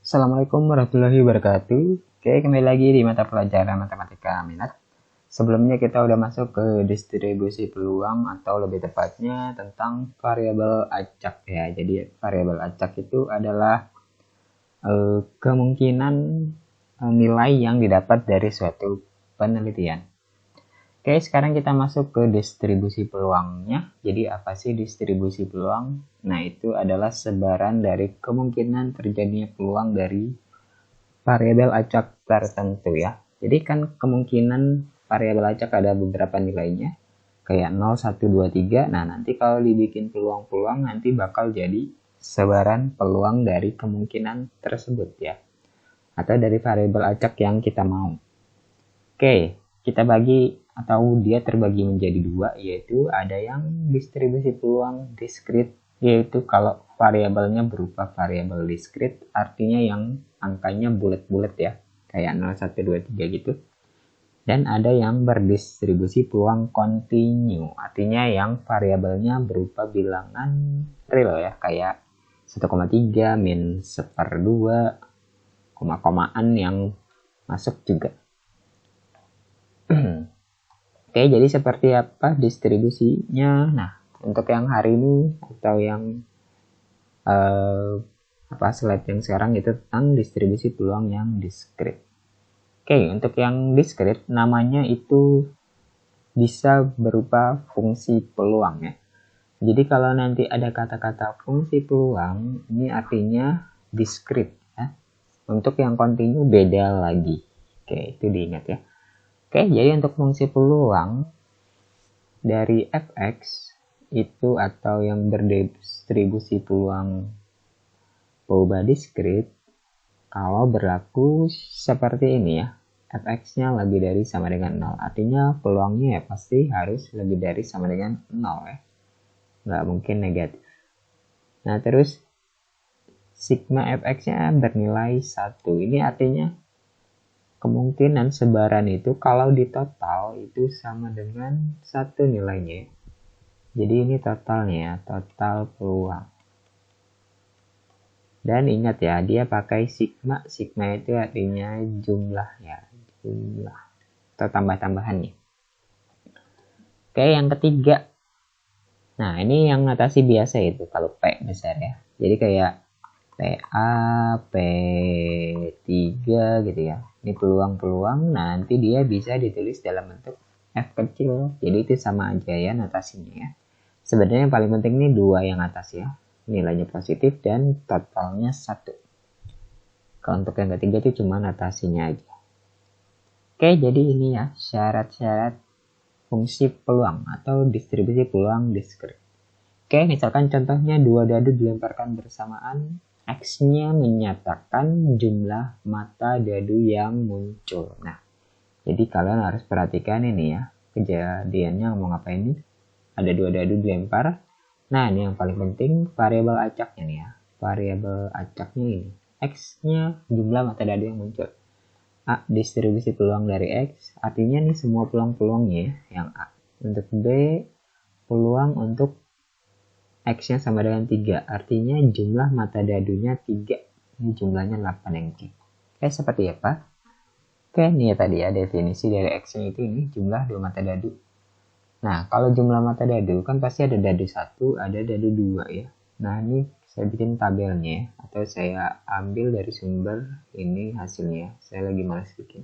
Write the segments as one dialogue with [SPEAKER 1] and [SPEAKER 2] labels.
[SPEAKER 1] Assalamualaikum warahmatullahi wabarakatuh. Oke, kembali lagi di mata pelajaran matematika minat. Sebelumnya kita udah masuk ke distribusi peluang atau lebih tepatnya tentang variabel acak ya. Jadi variabel acak itu adalah kemungkinan nilai yang didapat dari suatu penelitian. Oke, sekarang kita masuk ke distribusi peluangnya. Jadi apa sih distribusi peluang? Nah, itu adalah sebaran dari kemungkinan terjadinya peluang dari variabel acak tertentu ya. Jadi kan kemungkinan variabel acak ada beberapa nilainya. Kayak 0, 1, 2, 3. Nah, nanti kalau dibikin peluang-peluang nanti bakal jadi sebaran peluang dari kemungkinan tersebut ya. Atau dari variabel acak yang kita mau. Oke, kita bagi atau dia terbagi menjadi dua, yaitu ada yang distribusi peluang diskrit, yaitu kalau variabelnya berupa variabel diskrit, artinya yang angkanya bulat-bulat ya, kayak 0, 1, 2, 3 gitu. Dan ada yang berdistribusi peluang kontinu, artinya yang variabelnya berupa bilangan real ya, kayak 1,3, min 1/2, koma-komaan yang masuk juga. Oke, jadi seperti apa distribusinya? Nah, untuk yang hari ini atau yang slide yang sekarang itu tentang distribusi peluang yang diskrit. Oke, untuk yang diskrit namanya itu bisa berupa fungsi peluang ya. Jadi kalau nanti ada kata-kata fungsi peluang, ini artinya diskrit ya. Untuk yang kontinu beda lagi. Oke, itu diingat ya. Oke, jadi untuk fungsi peluang dari fx itu atau yang berdistribusi peluang berubah diskrit, kalau berlaku seperti ini ya, fx-nya lebih dari sama dengan 0. Artinya peluangnya ya pasti harus lebih dari sama dengan 0 ya. Nggak mungkin negatif. Nah terus sigma fx-nya bernilai 1. Ini artinya kemungkinan sebaran itu kalau di total itu sama dengan 1 nilainya. Jadi ini totalnya, total peluang. Dan ingat ya, dia pakai sigma. Sigma itu artinya jumlah ya, jumlah atau tambah-tambahannya. Oke, yang ketiga. Nah, ini yang notasi biasa itu kalau P besar ya. Jadi kayak PA, P3 gitu ya. Ini peluang-peluang, nanti dia bisa ditulis dalam bentuk F kecil. Jadi itu sama aja ya notasinya ya. Sebenarnya yang paling penting ini dua yang atas ya. Nilainya positif dan totalnya 1. Kalau untuk yang ketiga itu cuma notasinya aja. Oke, jadi ini ya syarat-syarat fungsi peluang atau distribusi peluang diskrit. Oke, misalkan contohnya dua dadu dilemparkan bersamaan, X-nya menyatakan jumlah mata dadu yang muncul. Nah, jadi kalian harus perhatikan ini ya, kejadiannya mau ngapain nih. Ada dua dadu dilempar. Nah, ini yang paling penting variabel acaknya nih ya. Variabel acaknya ini. X-nya jumlah mata dadu yang muncul. A, distribusi peluang dari X. Artinya nih semua peluang-peluangnya ya, yang A. Untuk B, peluang untuk X-nya sama dengan 3. Artinya jumlah mata dadunya 3. Ini jumlahnya 8 yang C. Oke, seperti apa? Oke, ini ya tadi ya definisi dari X-nya itu ini jumlah 2 mata dadu. Nah, kalau jumlah mata dadu kan pasti ada dadu 1, ada dadu 2 ya. Nah, ini saya bikin tabelnya ya, atau saya ambil dari sumber ini hasilnya. Saya lagi malas bikin.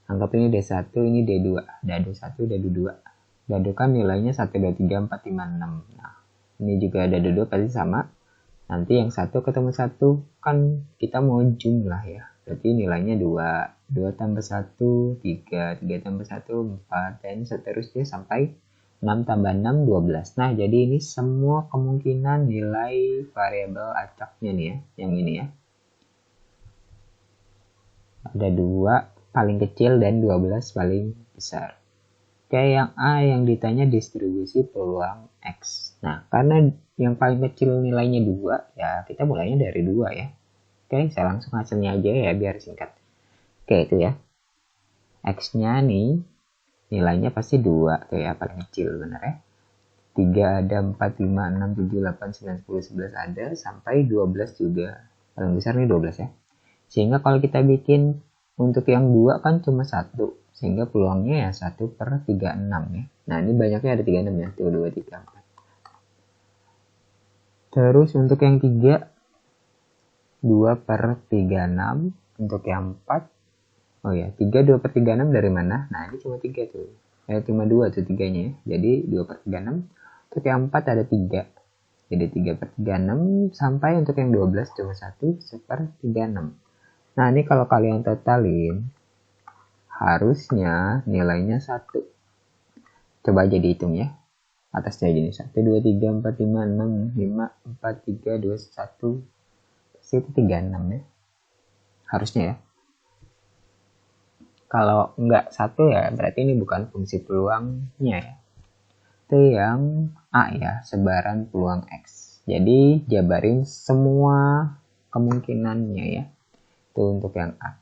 [SPEAKER 1] Anggap ini D1, ini D2. Dadu 1, dadu 2. Dadu kan nilainya 1, 2, 3, 4, 5, 6. Nah, ini juga dadu 2 pasti sama. Nanti yang 1 ketemu 1 kan kita mau jumlah ya. Berarti nilainya 2. 2 tambah 1, 3, 3 tambah 1, 4, dan seterusnya sampai 6 tambah 6, 12. Nah, jadi ini semua kemungkinan nilai variabel acaknya nih ya, yang ini ya. Ada 2 paling kecil dan 12 paling besar. Kayak yang A yang ditanya distribusi peluang X. Nah, karena yang paling kecil nilainya 2, ya kita mulainya dari 2 ya. Oke, saya langsung hasilnya aja ya biar singkat. Oke, itu ya. X-nya nih, nilainya pasti 2. Kayak paling kecil, bener ya. 3 ada, 4, 5, 6, 7, 8, 9, 10, 11 ada. Sampai 12 juga. Paling besar nih 12 ya. Sehingga kalau kita bikin untuk yang 2 kan cuma 1. Sehingga peluangnya ya 1/36 ya. Nah ini banyaknya ada 36 ya. 1, 2, 3, 4. Terus untuk yang 3 2/36. Untuk yang 4, oh ya 3 2/36 dari mana? Nah ini cuma 3 tuh. Cuma 2 tuh 3-nya ya. Jadi 2/36. Untuk yang 4 ada 3. Jadi 3/36. Sampai untuk yang 12 cuma 1/36. Nah ini kalau kalian totalin, harusnya nilainya 1. Coba aja dihitung ya. Atasnya gini, 1, 2, 3, 4, 5, 6, 5, 4, 3, 2, 1. Pasti itu 36 ya. Harusnya ya. Kalau enggak 1 ya, berarti ini bukan fungsi peluangnya ya. Itu yang A ya, sebaran peluang X. Jadi jabarin semua kemungkinannya ya. Itu untuk yang A.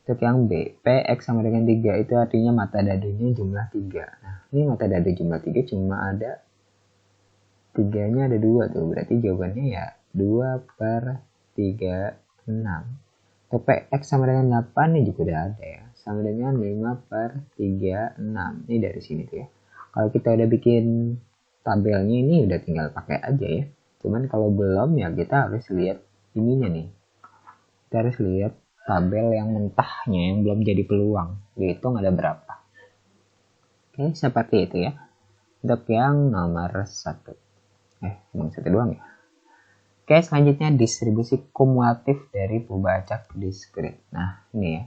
[SPEAKER 1] Untuk yang B, PX sama dengan 3 itu artinya mata dadunya jumlah 3. Nah, ini mata dadu jumlah 3 cuma ada 3-nya ada 2 tuh. Berarti jawabannya ya 2/36. Untuk PX sama dengan 8 ini juga udah ada ya. Sama dengan 5/36. Ini dari sini tuh ya. Kalau kita udah bikin tabelnya ini udah tinggal pakai aja ya. Cuman kalau belum ya kita harus lihat ininya nih. Kita harus lihat tabel yang mentahnya yang belum jadi peluang. Dihitung ada berapa. Oke, seperti itu ya. Untuk yang nomor 1. Emang 1 doang ya. Oke, selanjutnya distribusi kumulatif dari pembacak diskrit. Nah, ini ya.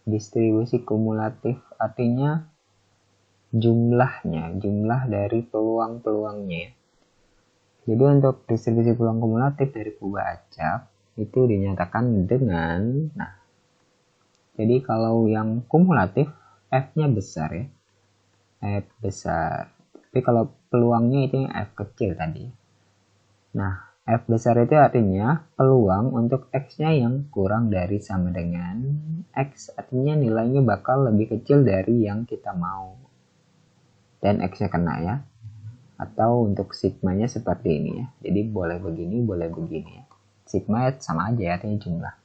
[SPEAKER 1] Distribusi kumulatif artinya jumlahnya, jumlah dari peluang-peluangnya. Jadi untuk distribusi peluang kumulatif dari pembacak itu dinyatakan dengan, nah, jadi kalau yang kumulatif F-nya besar ya. F besar. Tapi kalau peluangnya itu yang F kecil tadi. Nah, F besar itu artinya peluang untuk X-nya yang kurang dari sama dengan X. Artinya nilainya bakal lebih kecil dari yang kita mau. Dan X-nya kena ya. Atau untuk sigmanya seperti ini ya. Jadi boleh begini, boleh begini ya. Sigma sama aja ya, artinya jumlah.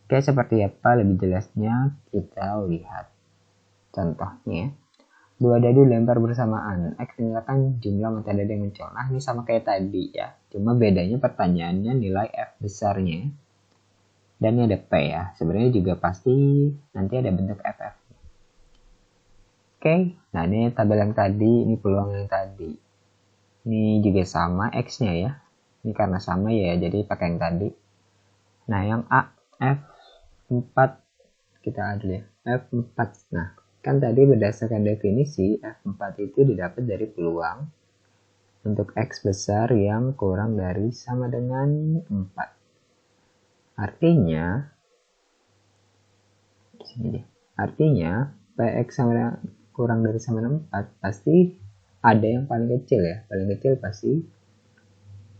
[SPEAKER 1] Oke, seperti apa lebih jelasnya kita lihat contohnya. 2 dadu lempar bersamaan. X dinilaikan jumlah mata dadu yang muncul. Nah, ini sama kayak tadi ya. Cuma bedanya pertanyaannya nilai F besarnya. Dan ini ada P ya. Sebenarnya juga pasti nanti ada bentuk FF. Oke, nah ini tabel yang tadi, ini peluang yang tadi. Ini juga sama X-nya ya. Ini karena sama ya, jadi pakai yang tadi. Nah, yang A, F4. Kita adil ya. F4. Nah, kan tadi berdasarkan definisi, F4 itu didapat dari peluang untuk X besar yang kurang dari sama dengan 4. Artinya, PX sama dengan kurang dari sama dengan 4 pasti ada yang paling kecil ya. Paling kecil pasti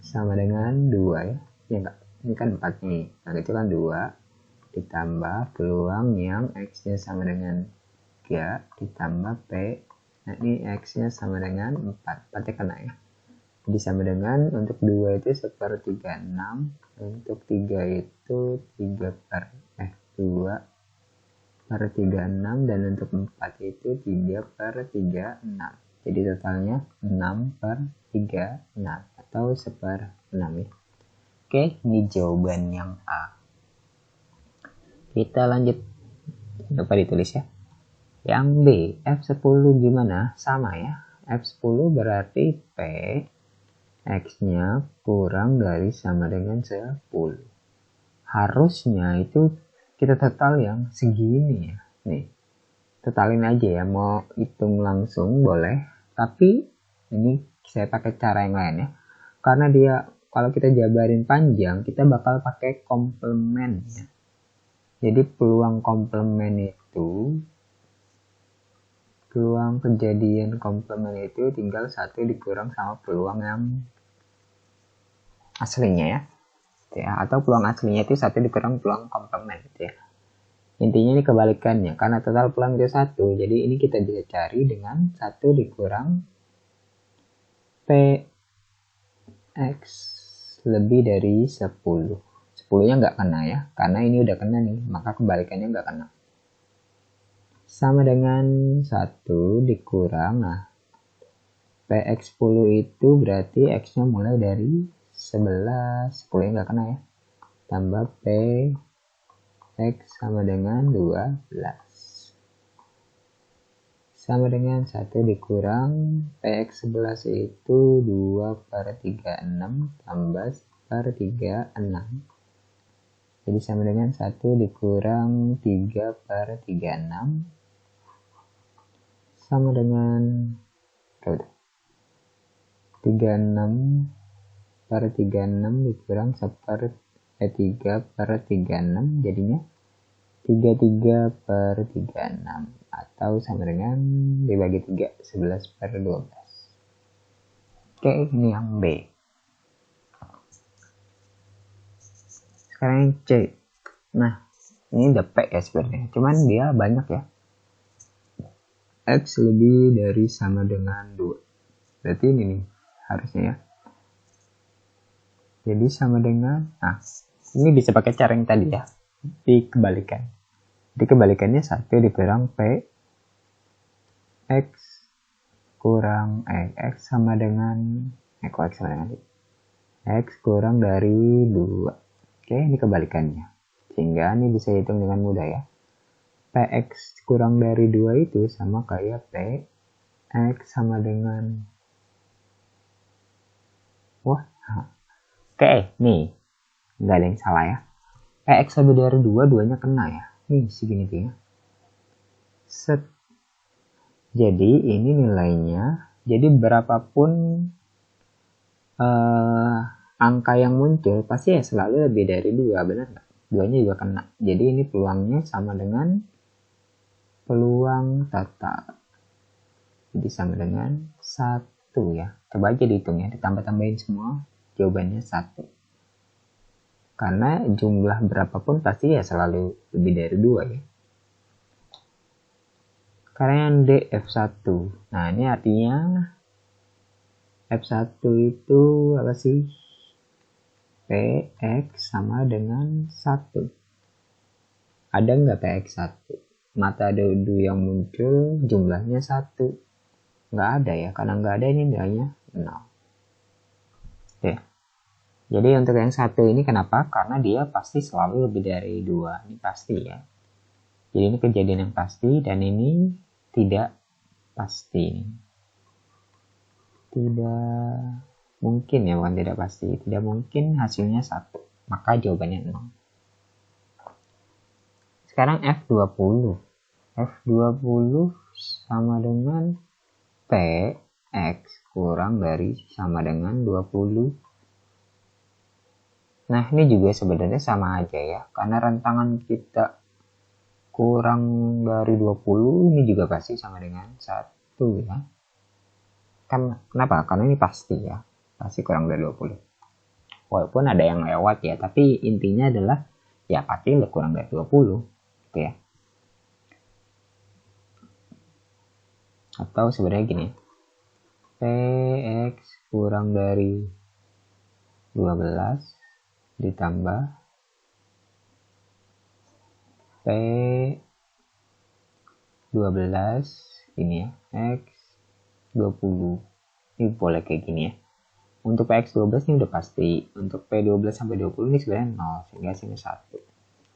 [SPEAKER 1] sama dengan 2 ya. Ya enggak? Ini kan 4 nih. Paling kecil kan 2 ditambah peluang yang X-nya sama dengan 3 ditambah P. Nah ini X-nya sama dengan 4. Berarti kena ya. Jadi sama dengan untuk 2 itu 1/36. Untuk 3 itu 2/36. Dan untuk 4 itu 3/36. Jadi totalnya 6/36 atau 1/6 ya. Oke, ini jawaban yang A. Kita lanjut. Lupa ditulis ya. Yang B, F10 gimana? Sama ya. F10 berarti P X-nya kurang dari sama dengan 10. Harusnya itu kita total yang segini ya. Nih, totalin aja ya. Mau hitung langsung boleh. Tapi ini saya pakai cara yang lain ya. Karena dia kalau kita jabarin panjang, kita bakal pakai komplement ya. Jadi peluang komplement itu, peluang kejadian komplement itu tinggal 1 dikurang sama peluang yang aslinya ya. Atau peluang aslinya itu 1 dikurang peluang komplement gitu ya. Intinya ini kebalikannya, karena total peluang itu 1, jadi ini kita bisa cari dengan 1 dikurang PX lebih dari 10. 10-nya nggak kena ya, karena ini udah kena nih, maka kebalikannya nggak kena. Sama dengan 1 dikurang, nah PX10 itu berarti X-nya mulai dari 11, 10-nya nggak kena ya, tambah PX sama dengan 12. Sama dengan 1 dikurang PX11 itu 2/36 tambah per 36. Jadi sama dengan 1 dikurang 3/36 sama dengan 36/36 dikurang 3/36 jadinya 33/36 atau sama dengan dibagi 3 11/12. Oke, ini yang B. Sekarang yang C. Nah, ini udah P ya sebenarnya, cuman dia banyak ya. X lebih dari sama dengan 2. Berarti ini nih harusnya ya. Jadi sama dengan, nah ini bisa pakai cara yang tadi ya, dikebalikan. Dikebalikannya 1 dikurang P X kurang X sama dengan X sama dengan X kurang dari 2. Oke, ini kebalikannya. Sehingga ini bisa hitung dengan mudah ya. PX kurang dari 2 itu sama kayak PX sama dengan, wah, oke, nih nggak ada yang salah ya. PX lebih dari 2, 2-nya kena ya. Nih segini tuh ya. Set. Jadi ini nilainya, jadi berapapun angka yang muncul pasti ya selalu lebih dari 2, benar nggak? 2-nya juga kena. Jadi ini peluangnya sama dengan peluang total. Jadi sama dengan 1 ya. Coba aja dihitung ya, ditambah-tambahin semua, jawabannya 1. Karena jumlah berapapun pasti ya selalu lebih dari 2 ya. Karena yang D F1. Nah, ini artinya F1 itu apa sih? PX sama dengan 1. Ada nggak PX1? Mata dadu yang muncul jumlahnya 1. Nggak ada ya, karena nggak ada ini nilainya 0. Oke. Jadi untuk yang 1 ini kenapa? Karena dia pasti selalu lebih dari 2. Ini pasti ya. Jadi ini kejadian yang pasti dan ini tidak pasti. Tidak mungkin ya, bukan tidak pasti. Tidak mungkin hasilnya 1. Maka jawabannya 0. Sekarang F20. F20 sama dengan PX kurang dari sama dengan 20. Nah, ini juga sebenarnya sama aja ya. Karena rentangan kita kurang dari 20, ini juga pasti sama dengan 1 ya. Kenapa? Karena ini pasti ya. Pasti kurang dari 20. Walaupun ada yang lewat ya, tapi intinya adalah ya pasti kurang dari 20. Gitu ya. Atau sebenarnya gini. PX kurang dari 12 ditambah P12 ini ya, X 20. Ini boleh kayak gini ya. Untuk PX12 ini udah pasti. Untuk P12 sampai 20 ini sebenarnya 0, sehingga sini 1.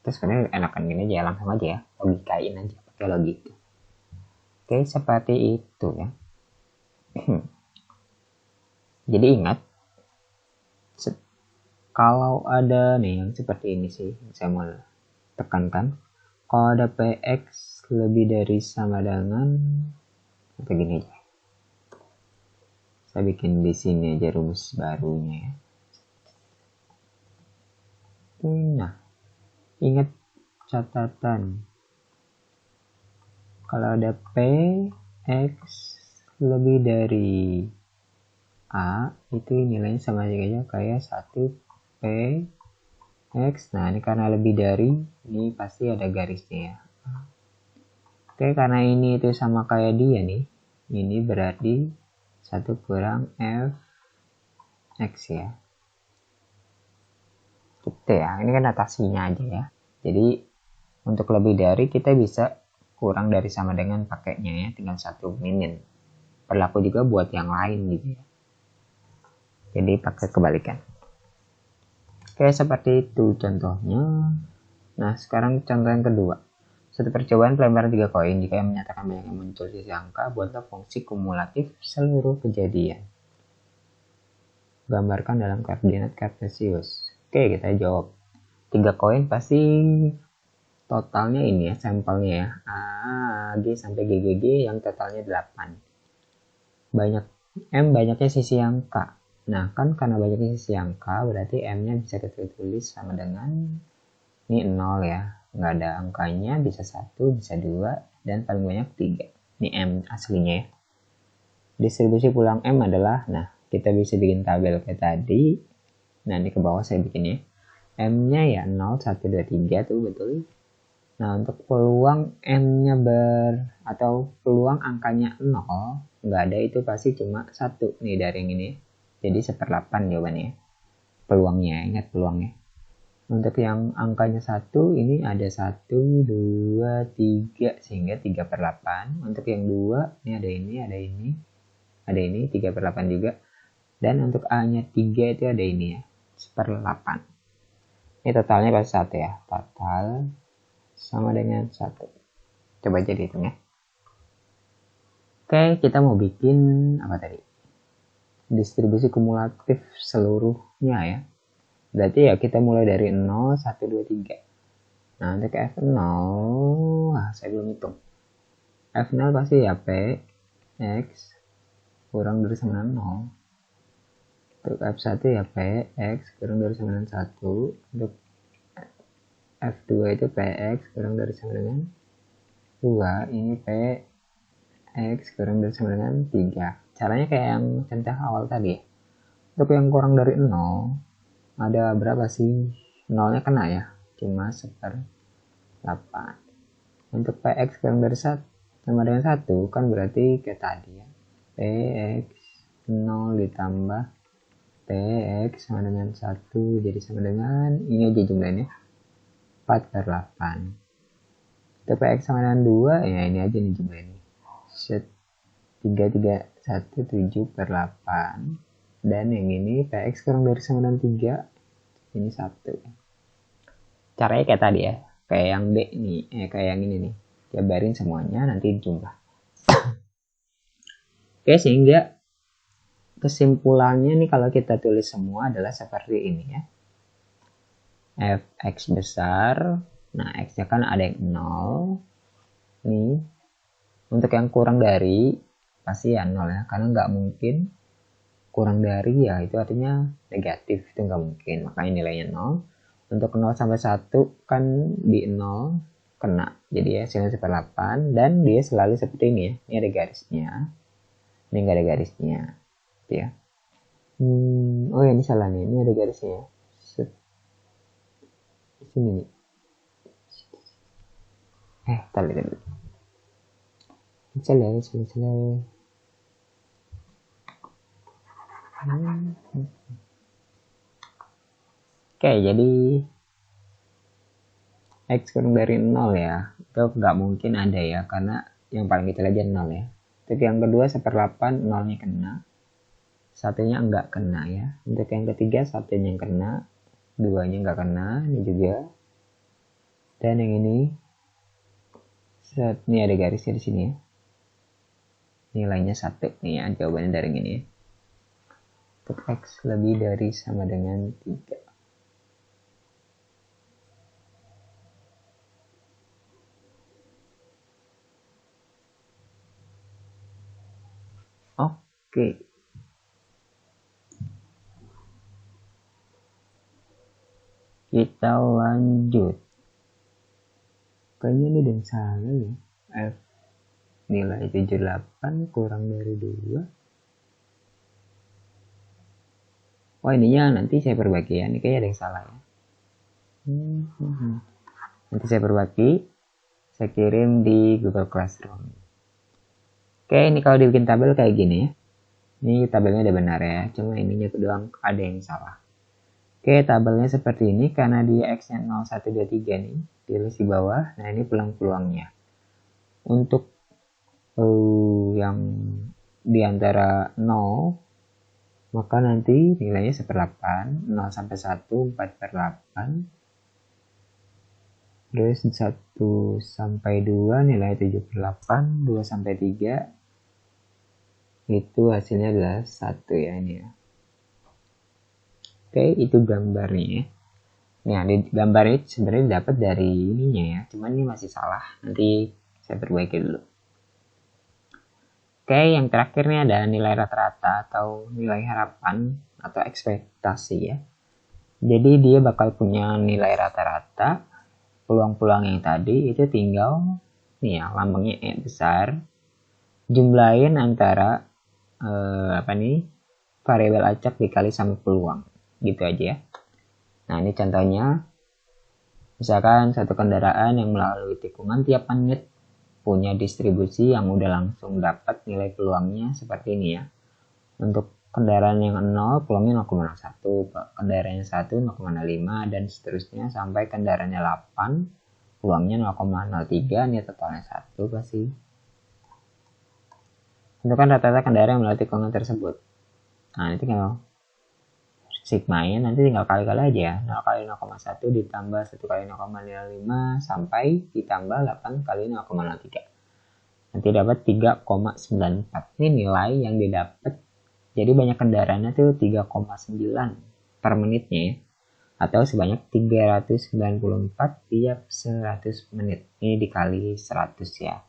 [SPEAKER 1] Terus sebenarnya enakan gini aja, langsung aja ya, logikain aja pakai logika. Oke, seperti itu ya. Jadi ingat, kalau ada nih yang seperti ini sih, saya mau tekankan. Kalau ada PX lebih dari sama dengan, begini aja. Saya bikin di sini aja rumus barunya ya. Nah, ingat catatan. Kalau ada PX lebih dari A, itu nilainya sama aja kayak 1 PX. Nah, ini karena lebih dari, ini pasti ada garisnya ya. Oke, karena ini itu sama kayak dia nih. Ini berarti 1 kurang Fx ya. gitu ya. Ini kan notasinya aja ya. Jadi untuk lebih dari kita bisa kurang dari sama dengan pakainya ya, tinggal 1 minin. Berlaku juga buat yang lain gitu ya. Jadi pakai kebalikan. Oke, seperti itu contohnya. Nah, sekarang contoh yang kedua. Suatu percobaan pelemparan 3 koin. Jika yang menyatakan banyak yang muncul sisi angka, buatlah fungsi kumulatif seluruh kejadian. Gambarkan dalam koordinat kartesius. Oke, kita jawab. 3 koin pasti totalnya ini ya, sampelnya ya. A, G sampai GGG yang totalnya 8. Banyaknya sisi angka. Nah, kan karena banyaknya sisi angka, berarti M-nya bisa kita tulis sama dengan ini 0 ya. Nggak ada angkanya, bisa 1, bisa 2, dan paling banyak 3. Ini M aslinya ya. Distribusi pulang M adalah, nah kita bisa bikin tabel kayak tadi. Nah, ini ke bawah saya bikin ya. M-nya ya 0, 1, 2, 3 tuh betul. Nah, untuk peluang M-nya atau peluang angkanya 0, nggak ada, itu pasti cuma 1 nih dari yang ini. Jadi 1/8 jawabannya. Peluangnya, ingat peluangnya. Untuk yang angkanya 1, ini ada 1, 2, 3, sehingga 3/8. Untuk yang 2, ini ada ini, 3/8 juga. Dan untuk A-nya 3 itu ada ini ya, 1/8. Ini totalnya pasti 1 ya. Total sama dengan 1. Coba aja dihitung ya. Oke, kita mau bikin apa tadi? Distribusi kumulatif seluruhnya ya. Berarti ya kita mulai dari 0, 1, 2, 3. Nah, untuk F0, saya belum hitung. F0 pasti ya P, X, kurang dari sama dengan 0. Untuk F1 ya P, X, kurang dari sama dengan 1. Untuk F2 itu PX, kurang dari sama dengan 2. Ini PX, kurang dari sama dengan 3. Caranya kayak yang contoh awal tadi ya. Untuk yang kurang dari 0, ada berapa sih? 0-nya kena ya, cuma 1/8. Untuk PX kurang dari 1 sama dengan 1 kan berarti kayak tadi ya. PX 0 ditambah PX sama dengan 1, jadi sama dengan ini aja jumlahnya 4/8. Untuk PX sama dengan 2 ya ini aja nih jumlahnya. 3, 1, 7/8. Dan yang ini PX kurang dari sama dengan 3, ini 1. Caranya kayak tadi ya, kayak yang D nih, kayak yang ini nih. Jabarin semuanya, nanti jumlah. Oke, sehingga kesimpulannya nih kalau kita tulis semua adalah seperti ini ya. Fx besar, nah x-nya kan ada yang 0. Nih, untuk yang kurang dari, pasti ya 0 ya, karena nggak mungkin kurang dari ya, itu artinya negatif, itu nggak mungkin, makanya nilainya 0. Untuk 0 sampai 1 kan di 0 kena, jadi ya hasilnya 1/8, dan dia selalu seperti ini ya, ini ada garisnya, ini nggak ada garisnya gitu ya. Oh ya, ini salah nih, ini ada garisnya di sini nih. Tadi salah. Oke, jadi X kurang dari 0 ya, itu nggak mungkin ada ya, karena yang paling kita lihat 0 ya. Untuk yang kedua 1/8, 0-nya kena, 1-nya enggak kena ya. Untuk yang ketiga 1-nya yang kena, 2-nya enggak kena, ini juga. Dan yang ini ada garisnya di sini ya. Nilainya 1 nih ya, jawabannya dari ini ya. Untuk X lebih dari sama dengan 3. Oke. Kita lanjut. Kayaknya ini ada yang salah ya. F nilai 78 kurang dari 2. Oh, ininya nanti saya perbagi ya. Ini kayaknya ada yang salah ya. Nanti saya perbagi. Saya kirim di Google Classroom. Oke, ini kalau dibikin tabel kayak gini ya. Ini tabelnya udah benar ya. Cuma ininya doang ada yang salah. Oke, tabelnya seperti ini karena dia X-nya 0, 1, 2, 3 nih. Tulis di bawah. Nah, ini peluang-peluangnya. Untuk yang di antara 0, maka nanti nilainya 1/8. 0 sampai 1, 4/8. Terus 1 sampai 2 nilai 7/8. 2 sampai 3 itu hasilnya adalah 1 ya ini ya. Oke, itu gambarnya. Nah, di gambar ini sebenarnya dapat dari ininya ya, cuman ini masih salah. Nanti saya perbaiki dulu. Oke, yang terakhirnya ada nilai rata-rata atau nilai harapan atau ekspektasi ya. Jadi dia bakal punya nilai rata-rata, peluang-peluang yang tadi itu tinggal nih ya, lambangnya E besar, jumlahin antara variabel acak dikali sama peluang, gitu aja ya. Nah, ini contohnya, misalkan satu kendaraan yang melalui tikungan tiap menit punya distribusi yang udah langsung dapat nilai peluangnya seperti ini ya. Untuk kendaraan yang 0 peluangnya 0,01, kendaraan yang 1 0,05 dan seterusnya sampai kendaraannya 8 peluangnya 0,03, ini totalnya 1 pasti. Tentukan rata-rata kendaraan yang melalui tikungan tersebut. Nah, ini tinggal sigmanya nanti tinggal kali-kali aja ya. 0 kali 0,1 ditambah 1 kali 0,05 sampai ditambah 8 kali 0,03. Nanti dapat 3,94. Ini nilai yang didapat. Jadi banyak kendaraannya tuh 3,9 per menitnya ya. Atau sebanyak 394 tiap 100 menit. Ini dikali 100 ya.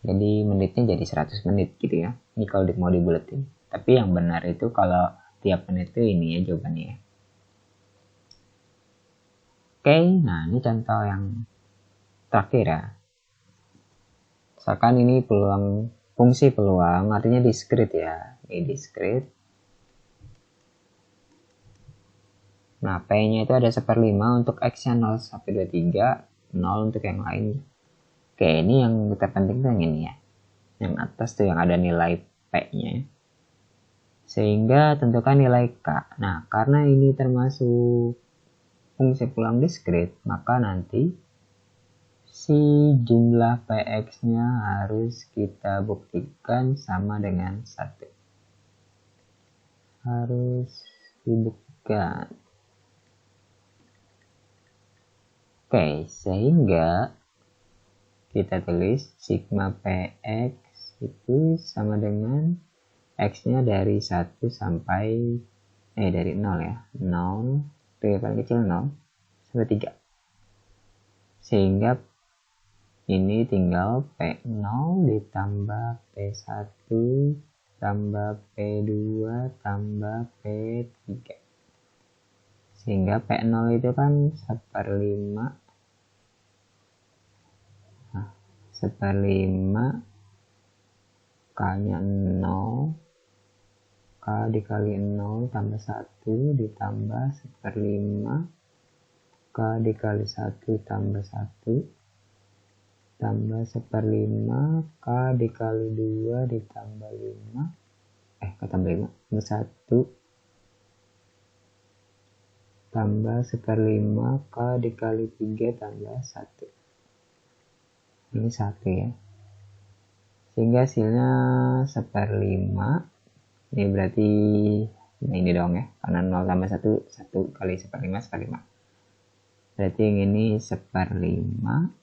[SPEAKER 1] Jadi menitnya jadi 100 menit gitu ya. Ini kalau mau dibuletin. Tapi yang benar itu kalau tiap menit itu ini ya jawabannya ya. Oke, nah ini contoh yang terakhir ya. Misalkan ini peluang, fungsi peluang artinya diskrit ya. Ini diskrit. Nah, P-nya itu ada 1/5 untuk X-nya 0 sampai 23, 0 untuk yang lain. Oke, ini yang terpenting tuh yang ini ya. Yang atas tuh yang ada nilai P-nya. Sehingga tentukan nilai K. Nah, karena ini termasuk fungsi peluang diskrit, maka nanti si jumlah Px-nya harus kita buktikan sama dengan 1. Harus dibuktikan. Oke, sehingga kita tulis sigma Px itu sama dengan X-nya dari 1 sampai dari 0 ya. 0, dari paling kecil 0 sampai 3. Sehingga ini tinggal P0 ditambah P1 tambah P2 tambah P3. Sehingga P0 itu kan 1/5. Nah, 1/5 K-nya 0. K dikali 0 tambah 1 ditambah 1/5 K dikali 1 tambah 1 tambah 1/5 K dikali 2 ditambah 5 tambah 5 tambah 1 tambah 1/5 K dikali 3 tambah 1. Ini 1 ya. Sehingga hasilnya 1/5. Ini berarti ini dong ya, karena 0 tambah 1, 1 kali 1/5, 1/5. Berarti yang ini 1/5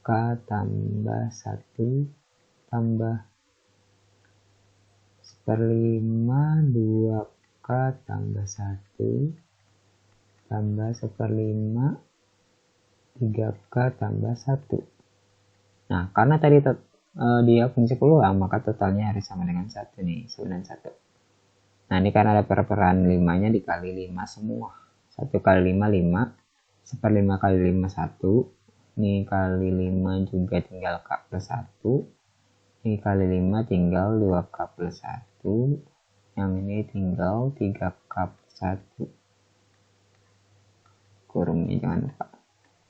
[SPEAKER 1] K tambah 1 tambah 1/5 2K tambah 1 tambah 1/5 3K tambah 1. Nah, karena tadi dia fungsi peluang, maka totalnya harus sama dengan 1 nih, 91. Nah, ini karena ada perperahan 5-nya dikali 5 semua. 1 kali 5, 5. 1/5 kali 5, 1. Ini kali 5 juga tinggal K plus 1. Ini kali 5 tinggal 2K plus 1. Yang ini tinggal 3K plus 1. Kurungnya jangan lupa.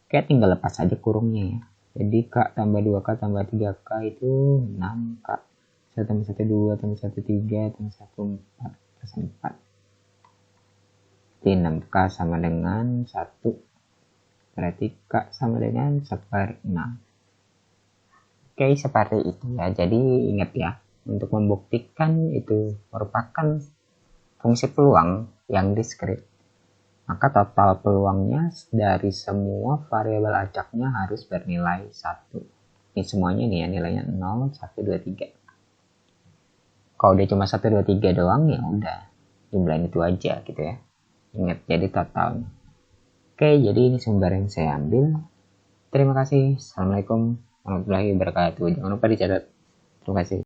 [SPEAKER 1] Oke, tinggal lepas saja kurungnya ya. Jadi K tambah 2K tambah 3K itu 6K. 1 tambah 1 2 tambah 1 3 tambah 1 4 plus 4. Berarti 6K sama dengan 1. Berarti K sama dengan 1/6. Oke, seperti itu ya. Jadi ingat ya, untuk membuktikan itu merupakan fungsi peluang yang diskrit, maka total peluangnya dari semua variabel acaknya harus bernilai 1. Ini semuanya nih ya, nilainya 0, 1, 2, 3. Kalau dia cuma 1, 2, 3 doang, ya udah jumlahin itu aja gitu ya. Ingat, jadi totalnya. Oke, jadi ini sumber yang saya ambil. Terima kasih. Assalamualaikum warahmatullahi wabarakatuh. Jangan lupa dicatat. Terima kasih.